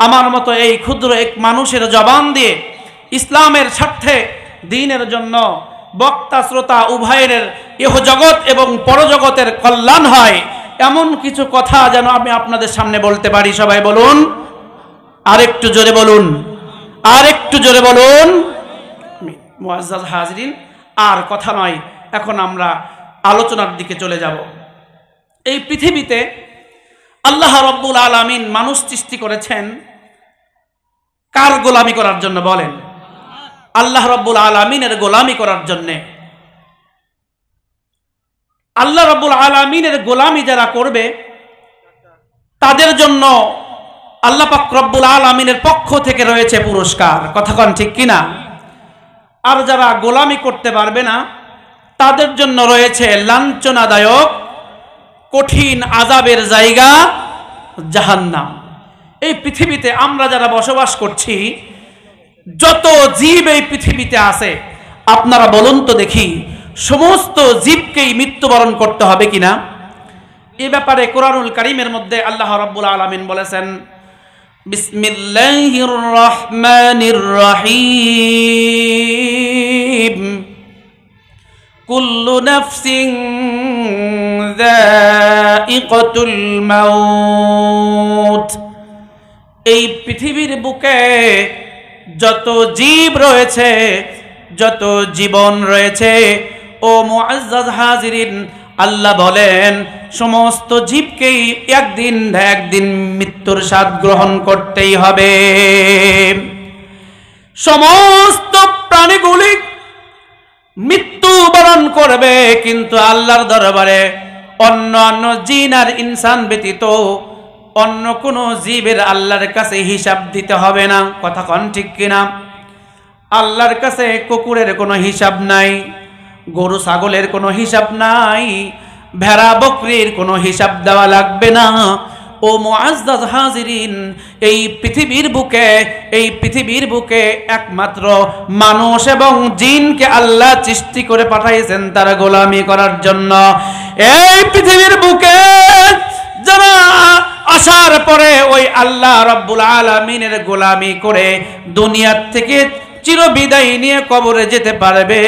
আমার মতো এই ক্ষুদ্র এক মানুষের জবান দিয়ে ইসলামের স্বার্থে দ্বীনের জন্য বক্তা শ্রোতা উভয়ের ইহজগৎ এবং পরজগতের কল্যাণ হয় এমন কিছু কথা যেন আমি আপনাদের সামনে বলতে পারি। সবাই বলুন, আরেকটু জোরে বলুন, আরেকটু জোরে বলুন। মুআজ্জাজ হাজরিন, আর কথা নয়, এখন আমরা আলোচনার দিকে চলে যাব। এই পৃথিবীতে আল্লাহ রাব্বুল আলামিন মানুষ সৃষ্টি করেছেন কার গোলামি করার জন্য বলেন? আল্লাহ রাব্বুল আলামিনের গোলামি করার জন্য। আল্লাহ রাব্বুল আলামিনের গোলামি যারা করবে তাদের জন্য আল্লাহ পাক রব্বুল আলামিনের পক্ষ থেকে রয়েছে পুরস্কার। কথা কোন ঠিক কিনা? আর যারা গোলামি করতে পারবে না তাদের জন্য রয়েছে লাঞ্ছনাদায়ক কঠিন আযাবের জায়গা জাহান্নাম। এই পৃথিবীতে আমরা যারা বসবাস করছি, যত জীব এই পৃথিবীতে আছে, আপনারা বলুন তো দেখি, সমস্ত জীবকেই মৃত্যুবরণ করতে হবে কিনা? এ ব্যাপারে কোরআনুল কারীমের মধ্যে আল্লাহ রাব্বুল আলামিন বলেছেন, বিসমিল্লাহির রহমানির রহিম, কুল্লু নাফসিন যায়িকাতুল মাউত। এই পৃথিবীর বুকে যত জীব রয়েছে, যত জীবন রয়েছে, ও মুআজ্জাজ হাজিরিন, আল্লাহ বলেন সমস্ত জীবকেই একদিন একদিন মৃত্যুর স্বাদ গ্রহণ করতেই হবে। সমস্ত প্রাণীগুলি মৃত্যুবরণ করবে, কিন্তু আল্লাহর দরবারে অন্য জিন আর ইনসান ব্যতীত অন্য কোনো জীবের আল্লাহর কাছে হিসাব দিতে হবে না। কথা কোন ঠিক কিনা? আল্লাহর কাছে কুকুরের কোনো হিসাব নাই, গরু ছাগলের কোনো হিসাব নাই, ভেড়া বকরির কোনো হিসাব দেওয়া লাগবে না। ও মুআজ্জাজ হাজিরিন, এই পৃথিবীর বুকে একমাত্র মানুষ এবং জিনকে আল্লাহ সৃষ্টি করে পাঠাইছেন তার গোলামি করার জন্য। এই পৃথিবীর বুকে যারা আসার পরে ওই আল্লাহ রাব্বুল আলামিনের গোলামি করে দুনিয়ার থেকে চিরবিদায় নিয়ে কবরে যেতে পারবে,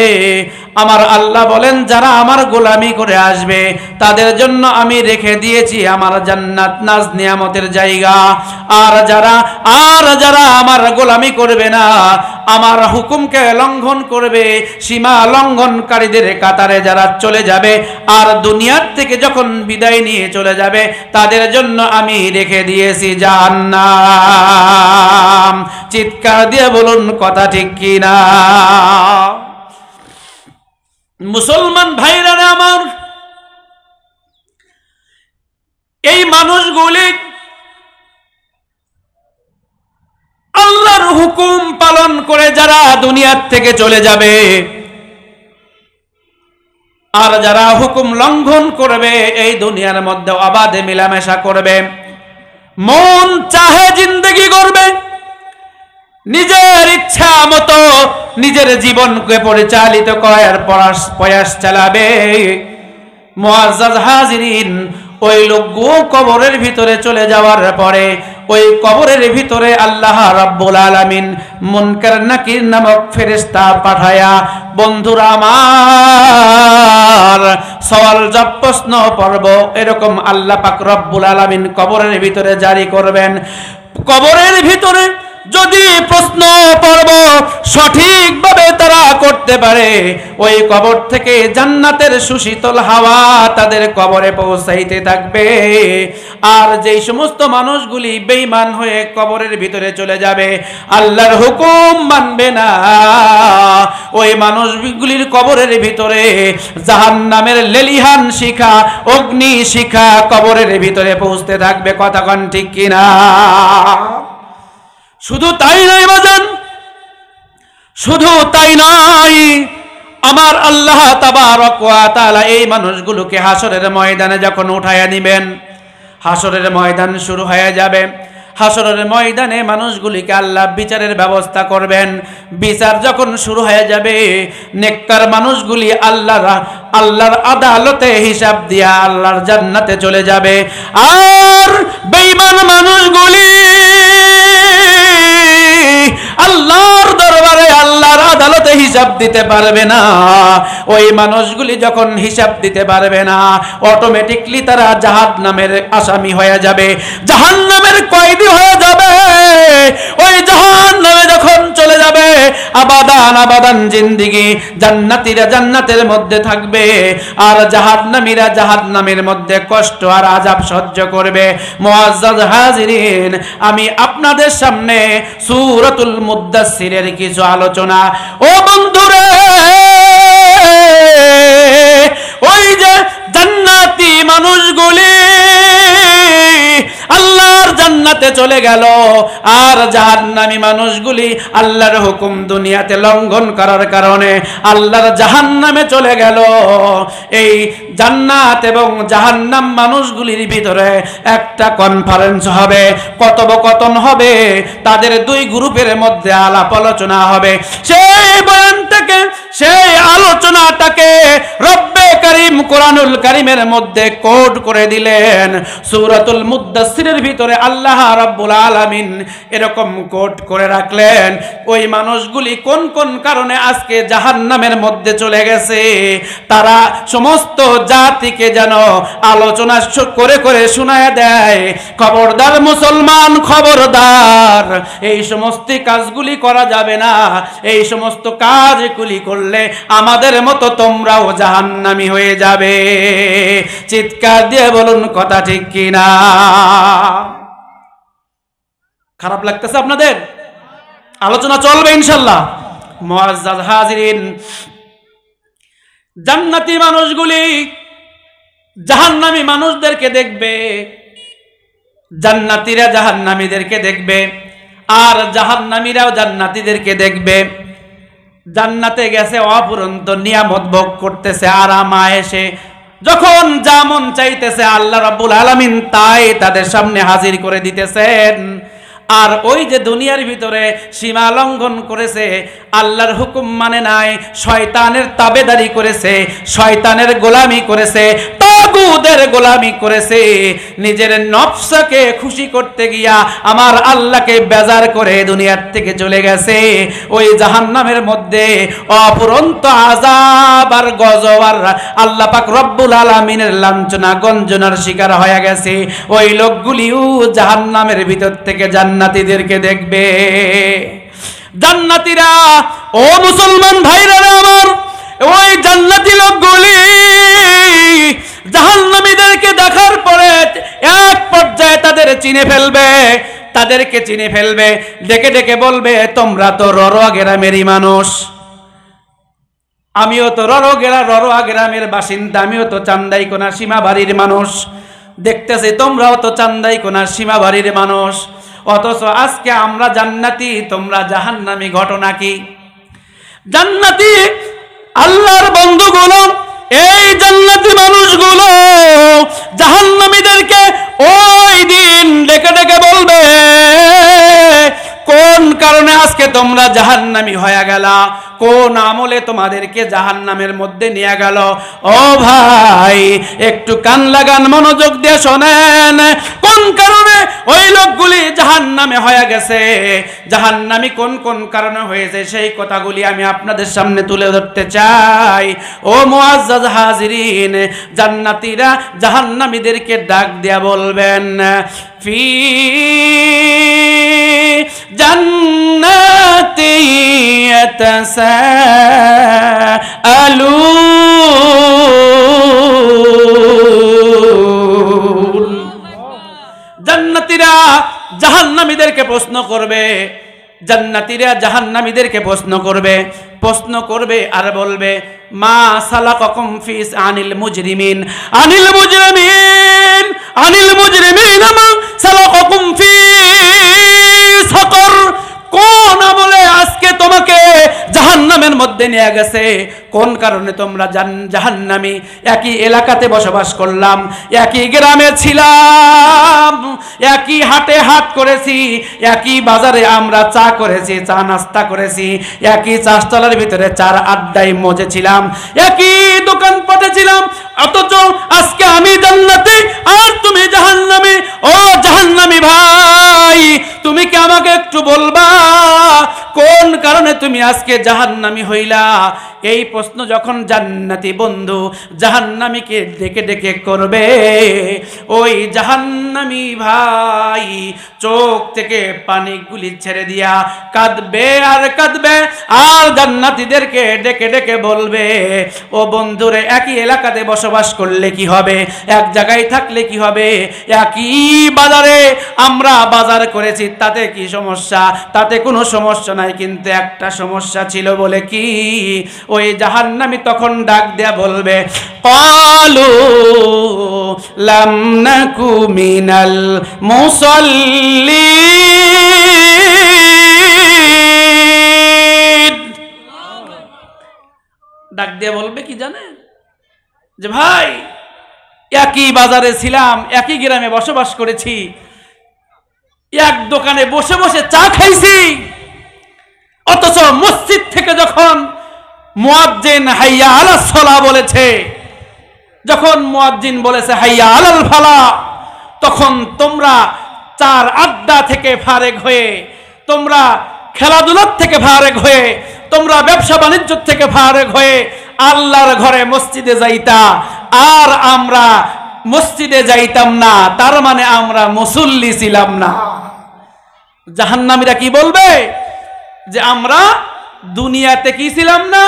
আমার আল্লাহ বলেন যারা আমার গোলামি করে আসবে তাদের জন্য আমি রেখে দিয়েছি আমার জান্নাত নাজ নিয়ামতের জায়গা। আর যারা আমার গোলামি করবে না, আমার হুকুমকে লঙ্ঘন করবে, সীমা লঙ্ঘনকারীদের কাতারে যারা চলে যাবে আর দুনিয়ার থেকে যখন বিদায় নিয়ে চলে যাবে তাদের জন্য আমি রেখে দিয়েছি জাহান্নাম। চিৎকার দিয়ে বলুন কথা ঠিক কিনা? মুসলমান ভাইরা আমার, এই মানুষগুলি আল্লাহর হুকুম পালন করে যারা দুনিয়ার থেকে চলে যাবে, আর যারা হুকুম লঙ্ঘন করবে এই দুনিয়ার মধ্যে অবাধে মেলামেশা করবে, মন চাহে জিন্দেগি করবে, নিজের ইচ্ছা মতো নিজের জীবনকে পরিচালিত করার প্রয়াস চালাবে, মুআজ্জাজ হাজিরিন, ওই লোকগুলো কবরের ভিতরে চলে যাওয়ার পরে ওই কবরের ভিতরে আল্লাহ রাব্বুল আলামিন মুনকার নাকির নামক ফেরেশতা পাঠায়া, বন্ধুরা আমার, সওয়াল জব প্রশ্ন পর্ব এরকম আল্লাহ পাক রব্বুল আলামিন কবরের ভিতরে জারি করবেন। কবরের ভিতরে যদি প্রশ্ন পর্ব সঠিকভাবে তারা করতে পারে, ওই কবর থেকে জান্নাতের সুশীতল হাওয়া তাদের কবরে পৌঁছাইতে থাকবে। আর যেই সমস্ত মানুষগুলি বেঈমান হয়ে কবরের ভিতরে চলে যাবে, আল্লাহর হুকুম মানবে না, ওই মানুষগুলির কবরের ভিতরে জাহান্নামের লেলিহান শিখা, অগ্নি শিখা কবরের ভিতরে পৌঁছতে থাকবে। কথা কোন ঠিক কিনা? শুধু তাই নয় বাজান, শুধু তাই নয়, আমার আল্লাহ তাবারক ওয়া তাআলা এই মানুষগুলোকে হাসরের ময়দানে যখন উঠায়া নিবেন, হাসরের ময়দান শুরু হয়ে যাবে। হাসরের ময়দানে মানুষগুলিকে আল্লাহ বিচারের ব্যবস্থা করবেন। বিচার যখন শুরু হয়ে যাবে, নেককার মানুষগুলি আল্লাহর আদালতে হিসাব দিয়া আল্লাহর জান্নাতে চলে যাবে, আর বেঈমান মানুষগুলি হিসাব দিতে পারবে না। ওই মানুষগুলি যখন হিসাব দিতে পারবে না, অটোমেটিকলি তারা জাহান্নামের আসামি হয়ে যাবে, জাহান্নামের কয়েদি হয়ে যাবে। ওই জাহান্নামে যখন চলে যাবে, আবাদান আবাদান জিন্দেগি জান্নাতীরা জান্নাতের মধ্যে থাকবে, আর জাহান্নামীরা জাহান্নামের মধ্যে কষ্ট আর আযাব সহ্য করবে। মুআজ্জাজ হাজিরিন, আমি আপনাদের সামনে সূরাতুল মুদ্দাসসিরের কিছু আলোচনা, ও বন্ধুরে, ওই যে জান্নাতি মানুষগুলি আল্লাহর জান্নাতে চলে গেল, আর জাহান্নামী মানুষগুলি আল্লাহর হুকুম দুনিয়াতে লঙ্ঘন করার কারণে আল্লাহর জাহান্নামে চলে গেল। এই জান্নাত এবং জাহান্নাম মানুষগুলির ভিতরে একটা কনফারেন্স হবে, কথোপকথন হবে, তাদের দুই গ্রুপের মধ্যে আলাপ আলোচনা হবে। সেই বয়ানটাকে, সেই আলোচনাটাকে রব্বে কারীম কোরআনুল কারীমের মধ্যে কোড করে দিলেন। সূরাতুল মুদ্দাসসিরের ভিতরে আল্লাহ রাব্বুল আলামিন এরকম কোড করে রাখলেন, ওই মানুষগুলি কোন কোন কারণে আজকে জাহান্নামের মধ্যে চলে গেছে, তারা সমস্ত জাতিকে যেন আলোচনা করে করে শোনায় দেয়। খবরদার মুসলমান, খবরদার, এই সমস্ত কাজগুলি করা যাবে না। এই সমস্ত কাজগুলি করলে আমাদের মতো তোমরাও জাহান্নামী হয়ে যাবে। চিৎকার দিয়ে বলুন কথা ঠিক কিনা? খারাপ লাগতেছে আপনাদের? আলোচনা চলবে ইনশাআল্লাহ। মুআজ্জাজ হাজিরিন, জান্নাতি মানুষগুলি জাহান্নামী মানুষদেরকে দেখবে, জান্নাতীরা জাহান্নামীদেরকে দেখবে, আর জাহান্নামীরাও জান্নাতীদেরকে দেখবে। জান্নাতে গেছে, অপুরন্ত নিয়ামত ভোগ করতেছে, আরাম আয়েশে, যখন যা মন চাইতেছে আল্লাহ রাব্বুল আলামিন তাই তাদের সামনে হাজির করে দিতেছেন। আর ওই যে দুনিয়ার ভিতরে সীমা লঙ্ঘন করেছে, আল্লাহর হুকুম মানে নাই, শয়তানের তাবেদারি করেছে, শয়তানের গোলামি করেছে, তাগুদের গোলামি করেছে, নিজের নফসকে খুশি করতে গিয়া আমার আল্লাহকে বেজার করে দুনিয়ার থেকে চলে গেছে। ওই জাহান্নামের মধ্যে অপুরন্ত আযাব আর গজব আর আল্লাহ পাক রব্বুল আলামিনের লাঞ্ছনা গঞ্জনার শিকার হয়ে গেছে। ওই লোকগুলিও জাহান্নামের ভিতর থেকে জান্নাতীদেরকে দেখবে। জান্নাতীরা, ও মুসলমান ভাইরা আমার, ওই জান্নাতি লোকগুলি জাহান্নামীদেরকে দেখার পরে এক পর্যায়ে তাদের চিনে ফেলবে, তাদেরকে চিনে ফেলবে, ডেকে ডেকে বলবে, তোমরা তো ররোয়া গ্রামেরই মানুষ, আমিও তো ররোয়া গ্রামের বাসিন্দা, আমিও তো চান্দাইকোনা সীমাবাড়ির মানুষ, দেখতেছি তোমরাও তো চান্দাইকোনার সীমাবাড়ির মানুষ, অথচ আজকে আমরা জান্নাতি, তোমরা জাহান্নামী। ঘটনা কি? জান্নাতি আল্লাহর বন্ধুগুলো, এই জান্নাতি মানুষগুলো জাহান্নামীদেরকে ওই দিন ডেকে ডেকে বলবে, কোন কারণে আজকে তোমরা জাহান্নামী হয়ে গেলা, কোন আমলে তোমাদেরকে জাহান্নামের মধ্যে নিয়ে গেল? ও ভাই, একটু কান লাগান, মনোযোগ দিয়ে শোনেন, কোন কারণে ওই লোকগুলি জাহান্নামে হয়ে গেছে, জাহান্নামী কোন কোন কারণে হয়েছে, সেই কথাগুলি আমি আপনাদের সামনে তুলে ধরতে চাই। ও মুআজ্জাজ হাজিরিন, জান্নাতীরা জাহান্নামীদেরকে ডাক দিয়া বলবেন, ফি জান্নাতি ইয়াতাসাআলুন। জান্নাতীরা জাহান্নামীদেরকে প্রশ্ন করবে, জান্নাতীরা জাহান্নামীদেরকে প্রশ্ন করবে আর বলবে, মা সালাকাকুম ফি আনিল মুজরিমিন মা সালাকাকুম ফি সাকর, কোন আমলে আজকে তোমাকে জাহান্নামের মধ্যে নিয়ে গেছে, কোন কারণে তোমরা জাহান্নামী? একই এলাকাতে বসবাস করলাম, একই গ্রামে ছিলাম, একই হাটে হাট করেছি, একই বাজারে আমরা চা করেছি, চা নাস্তা করেছি, একই চাষতলার ভিতরে চার আড্ডায় মজেছিলাম, একই দোকানপাটে ছিলাম, অথচ আজকে আমি জান্নাতি আর তুমি জাহান্নামী। ও জাহান্নামী ভাই, তুমি কি আমাকে একটু বলবা কোন কারণে তুমি আজকে জাহান্নামী হইলা? এই প্রশ্ন যখন জান্নাতি বন্ধু জাহান্নামীকে ডেকে ডেকে করবে, ওই জাহান্নামী ভাই চোখ থেকে পানিগুলি ছেড়ে দিয়া কাঁদবে আর কাঁদবে, আর জান্নাতীদেরকে ডেকে ডেকে বলবে, ও বন্ধুরে, একই এলাকাতে বসবাস করলে কি হবে, এক জায়গায় থাকলে কি হবে, একই বাজারে আমরা বাজার করেছি, তাতে কি সমস্যা? তাতে কোনো সমস্যা নাই, কিন্তু একটা সমস্যা ছিল। বলে কি? ওই জাহান্নামী তখন ডাক দেয়া বলবে, ক্বালু লাম নাকু মিনাল মুসাল্লিন। ডাক দিয়ে বলবে কি জানে? যে ভাই, একই বাজারে ছিলাম, একই গ্রামে বসবাস করেছি, এক দোকানে বসে বসে চা খাইছি, অথচ মসজিদ থেকে যখন মুয়াজ্জিন হাইয়া আলাস সালাহ বলেছে, যখন মুয়াজ্জিন বলেছে হাইয়া আলাল ফালাহ, তখন তোমরা চার আড্ডা থেকে ফারেক হয়ে, তোমরা খেলাধুলার থেকে ফারেক হয়ে, তোমরা ব্যবসা বাণিজ্য থেকে ফারেক হয়ে আল্লাহর ঘরে মসজিদে যাইতা, আর আমরা মসজিদে যাইতাম না, তার মানে আমরা মুসল্লি ছিলাম না। জাহান্নামীরা কি বলবে? যে আমরা দুনিয়াতে কি ছিলাম না?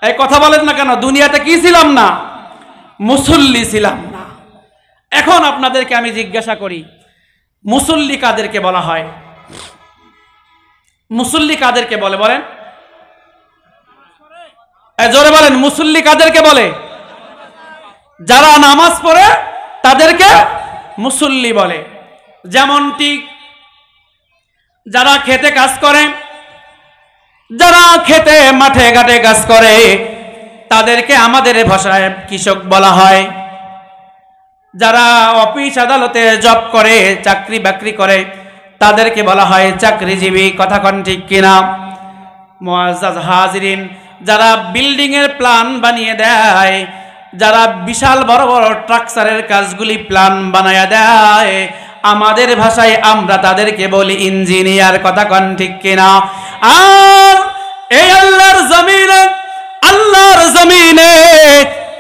এই কথা বলেন না কেন? দুনিয়াতে কি ছিলাম না? মুসল্লি ছিলাম না। এখন আপনাদেরকে আমি জিজ্ঞাসা করি, মুসল্লি কাদেরকে বলা হয়? মুসল্লি কাদেরকে বলে বলেন? জোরে বলেন, মুসল্লি কাদেরকে বলে? যারা নামাজ পড়ে তাদেরকে মুসল্লি বলে। যেমনটি যারা খেতে কাজ করে, যারা খেতে মাঠে ঘাটে কাজ করে, তাদেরকে আমাদের ভাষায় কৃষক বলা হয়। যারা অফিস আদালতে জব করে, চাকরি বাকরি করে, তাদেরকে বলা হয় চাকরিজীবী। কথা কোন ঠিক কিনা? মুআজ্জাজ হাজিরিন, যারা বিল্ডিং এর প্ল্যান বানিয়ে দেয়, যারা বিশাল বড় বড় স্ট্রাকচারের কাজগুলি প্ল্যান বানায়া দেয়, আমাদের ভাষায় আমরা তাদেরকে বলি ইঞ্জিনিয়ার। কথা কোন ঠিক কিনা? আর এই আল্লাহর জমিনে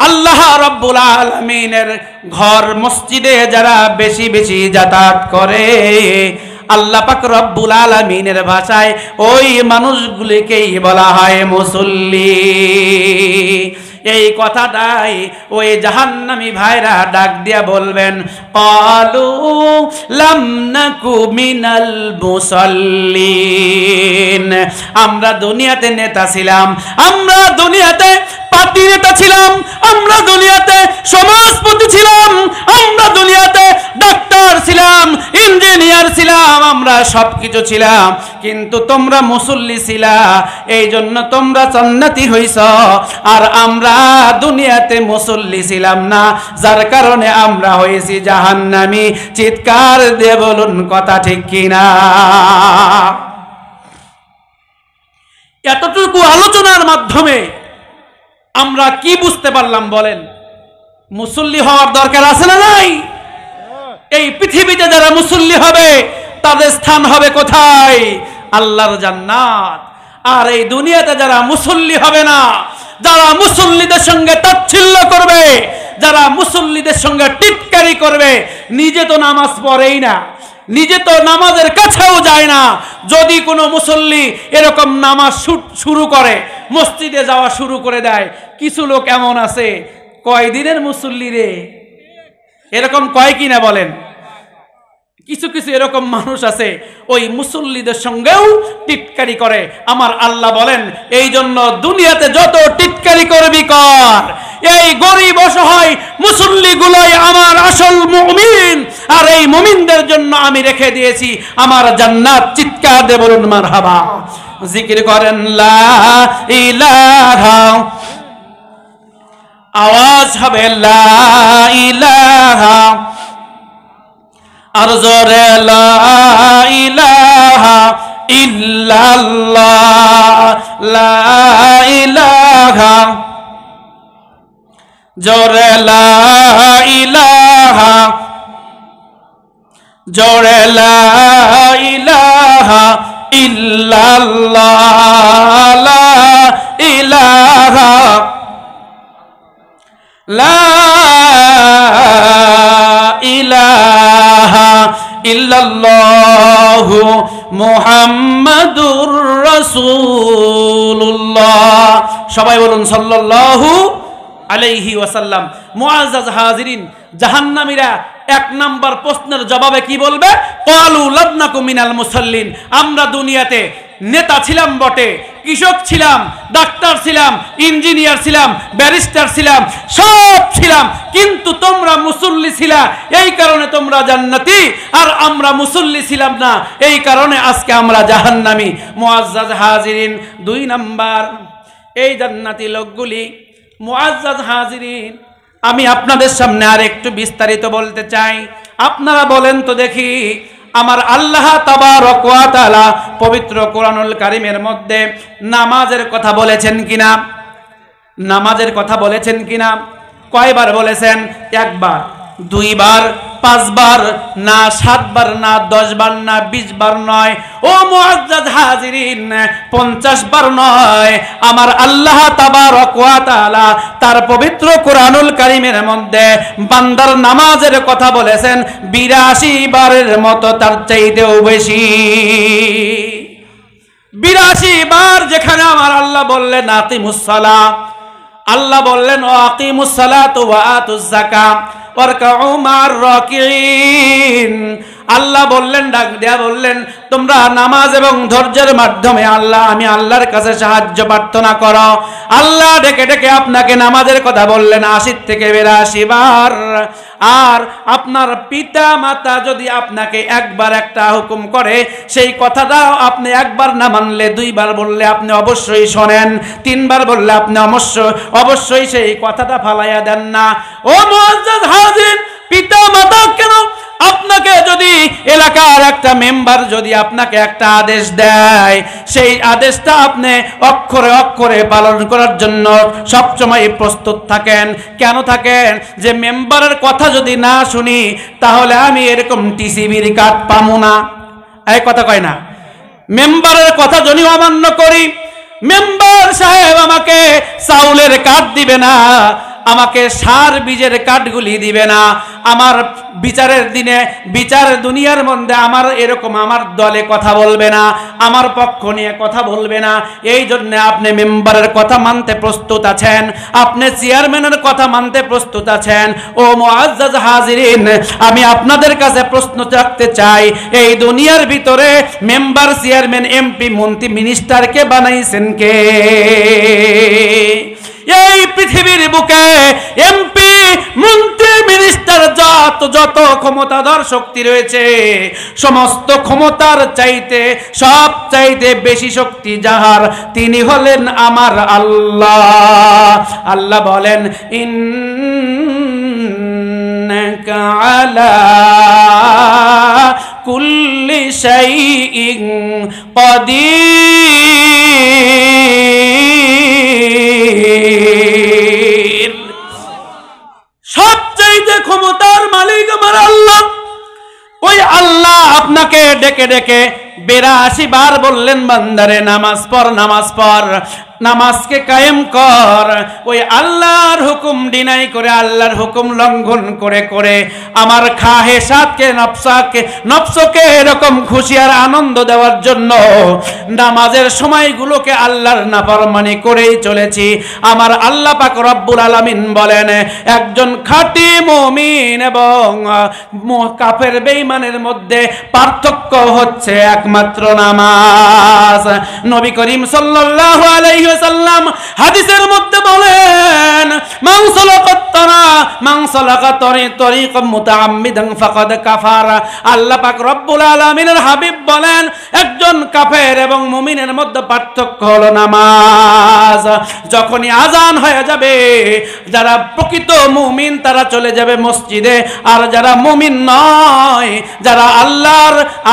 আল্লাহ রাব্বুল আলামিনের ঘর মসজিদে যারা বেশি বেশি যাতায়াত করে, আল্লাহ পাক রব্বুল আলামিনের ভাষায় ওই মানুষগুলিকেই বলা হয় মুসল্লি। এই কথাটাই ওই জাহান্নামী ভাইরা ডাক দিয়া বলবেন, ক্বালু লাম নাকু মিনাল মুসাল্লিন। আমরা দুনিয়াতে নেতা ছিলাম, আমরা দুনিয়াতে পার্টি নেতা ছিলাম, আমরা দুনিয়াতে সমাজপতি ছিলাম, আমরা দুনিয়াতে ডাক্তার ছিলাম, ইঞ্জিনিয়ার ছিলাম, আমরা সবকিছু ছিলাম, কিন্তু তোমরা মুসল্লি ছিলা, এই জন্য তোমরা জান্নাতি হইছ, আর আমরা দুনিয়াতে মুসল্লি ছিলাম না, যার কারণে আমরা হয়েছি জাহান্নামী। চিৎকার দিয়ে বলুন কথা ঠিক কিনা? এতটুকু আলোচনার মাধ্যমে আমরা কি বুঝতে পারলাম বলেন? মুসল্লি হওয়ার দরকার আছে না নাই? এই পৃথিবীতে যারা মুসল্লি হবে তাদের স্থান হবে কোথায়? আল্লাহর জান্নাত। আর এই দুনিয়াতে যারা মুসল্লি হবে না, যারা মুসল্লিদের সঙ্গে তাচ্ছিল্য করবে, যারা মুসল্লিদের সঙ্গে টিটকারি করবে, নিজে তো নামাজ পড়েই না, নিজে তো নামাজের কাছেও যায় না, যদি কোনো মুসল্লি এরকম নামাজ শুরু করে, মসজিদে যাওয়া শুরু করে দেয়, কিছু লোক এমন আছে কয়দিনের মুসল্লি রে, এরকম কয় কিনা বলেন? কিছু কিছু এরকম মানুষ আছে ওই মুসল্লিদের সঙ্গেও টিটকারি করে। আমার আল্লাহ বলেন, এই জন্য দুনিয়াতে যত টিটকারি করবি কর, এই গরিব অসহায় মুসল্লিগুলোই আমার আসল মুমিন, আর এই মুমিনদের জন্য আমি রেখে দিয়েছি আমার জান্নাত। চিৎকার দিয়ে বলুন মারহাবা। জিকির করেন লা ইলাহা, আওয়াজ হবে লা ইলাহা, আর জোরে লা ইলাহা ইল্লাল্লাহ, লা ইলাহা, জোরে লা ইলাহা, জোরে লা ইলাহা ইল্লাল্লাহ লা ইলাহা লা ইলাহা ইল্লাল্লাহু মুহাম্মাদুর রাসূলুল্লাহ। সবাই বলুন সাল্লাল্লাহু আলাইহি ওয়াসাল্লাম। মুআজ্জাজ হাজিরিন, জাহান্নামীরা এক নাম্বার প্রশ্নের জবাবে কি বলবে? ক্বালু লাম নাকু মিনাল মুসাল্লিন। আমরা দুনিয়াতে নেতা ছিলাম বটে, কৃষক ছিলাম, ডাক্তার ছিলাম, ইঞ্জিনিয়ার ছিলাম, ব্যারিস্টার ছিলাম, সব ছিলাম, কিন্তু তোমরা মুসল্লি ছিলা, এই কারণে তোমরা জান্নাতি, আর আমরা মুসল্লি ছিলাম না, এই কারণে আজকে আমরা জাহান্নামী। মুআজ্জাজ হাজিরিন, 2 নাম্বার এই জান্নাতি লোকগুলি। মুআজ্জাজ হাজিরিন, আমি আপনাদের সামনে আর একটু বিস্তারিত বলতে চাই। আপনারা বলেন তো দেখি, আমার আল্লাহ তাবারক ওয়া তাআলা পবিত্র কোরআনুল কারীমের মধ্যে নামাজের কথা বলেছেন কিনা? নামাজের কথা বলেছেন কিনা? কয়বার বলেছেন? 1 বার, 2 বার, 5 বার, না 7 বার, না 10 বার, না 20 বার নয়। ও মুআজ্জাজ হাজিরিন, 50 বার নয়। আমার আল্লাহ তাবারক ওয়া তাআলা তার পবিত্র কোরআনুল কারীমের মধ্যে বান্দার নামাজের কথা বলেছেন 82 বারের মতো, তার চাইতেও বেশি। 82 বার যেখানে আমার আল্লাহ বললেন আকিমুস সালাহ, আল্লাহ বললেন আকিমুস সালাত ওয়া আতুজ যাকাত ওয়ারকাউ মা'আর রাকিঈন। আল্লাহ বললেন, ডাক দেয়া বললেন, তোমরা নামাজ এবং ধৈর্যের মাধ্যমে আমি আল্লাহর কাছে সাহায্য প্রার্থনা করো। আল্লাহ ডেকে ডেকে আপনাকে নামাজের কথা বললেন 80 থেকে 82 বার। আর আপনার পিতা মাতা যদি আপনাকে একবার একটা হুকুম করে, সেই কথাটা আপনি একবার না মানলে 2 বার বললে আপনি অবশ্যই শোনেন, 3 বার বললে আপনি অবশ্যই সেই কথাটা ফালাইয়া দেন না। ও মুআজ্জাজ হাজির, পিতা মাতা কেন, আপনাকে যদি এলাকার একটা মেম্বার যদি আপনাকে একটা আদেশ দেয়, সেই আদেশটা আপনি অক্ষরে অক্ষরে পালন করার জন্য সবসময় প্রস্তুত থাকেন। কেন থাকেন? যে মেম্বারের কথা যদি না শুনি, তাহলে আমি এরকম টিসিবির কার্ড পাবো না। এই কথা কয় না? মেম্বারের কথা যদি অমান্য করি, মেম্বার সাহেব আমাকে চাউলের কার্ড দিবে না, আমাকে সার বীজের কাঠগুলি দিবে না, আমার বিচারের দিনে বিচার দুনিয়ার মধ্যে আমার এরকম আমার দলে কথা বলবে না, আমার পক্ষ নিয়ে কথা বলবে না। এই জন্য আপনি মেম্বারের কথা মানতে প্রস্তুত আছেন, আপনি চেয়ারম্যানের কথা মানতে প্রস্তুত আছেন। ও মুআজ্জাজ হাজিরিন, আমি আপনাদের কাছে প্রশ্ন রাখতে চাই, এই দুনিয়ার ভিতরে মেম্বার, চেয়ারম্যান, এমপি, মন্ত্রী, মিনিস্টারকে বানাইছেন কে? এই পৃথিবীর বুকে এমপি, মন্ত্রী, মিনিস্টার যত ক্ষমতাধর শক্তি রয়েছে, সমস্ত ক্ষমতার চাইতে সব চাইতে বেশি শক্তি যাহার, তিনি হলেন আমার আল্লাহ। আল্লাহ বলেন, ইন্নাকা আলা কুল্লি শাইইন কাদির। সবচাইতে ক্ষমতার মালিক আমার আল্লাহ। ওই আল্লাহ আপনাকে ডেকে ডেকে 82 বার বললেন, বান্দারে নামাজ পড়, নামাজ পড়, নামাজকে কায়েম কর। ওই আল্লাহর হুকুম ডিনাই করে, আল্লাহর হুকুম লঙ্ঘন করে করে আমার খাহেসাতকে, নফসকে এরকম খুশি আর আনন্দ দেওয়ার জন্য নামাজের সময়গুলোকে আল্লাহর নাফরমানি করেই চলেছি। আমার আল্লাহ পাক রব্বুল আলামিন বলেন, একজন খাঁটি মুমিন এবং কাফের বেঈমানের মধ্যে পার্থক্য হচ্ছে একমাত্র নামাজ। নবী করিম সাল্লাল্লাহু আলাইহি ওয়াসাল্লাম হাদিসের মধ্যে বলেন, মান সালাকা তরিকাম মুতাআম্মিদান ফাকাদ কাফারা। আল্লাহ পাক রব্বুল আলামিনের হাবিব বলেন, একজন কাফের এবং মুমিনের মধ্যে পার্থক্য হলো নামাজ। যখনই আজান হয়ে যাবে, যারা প্রকৃত মুমিন তারা চলে যাবে মসজিদে, আর যারা মুমিন নয়, যারা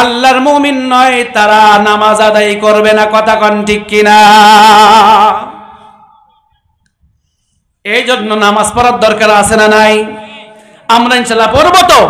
আল্লাহর মুমিন নয়, তারা নামাজ আদায় করবে না। কথা কোন ঠিক কিনা? এই জন্য নামাজ পড়ার দরকার আছে না নাই? আমরা ইনশাআল্লাহ পড়ব তো।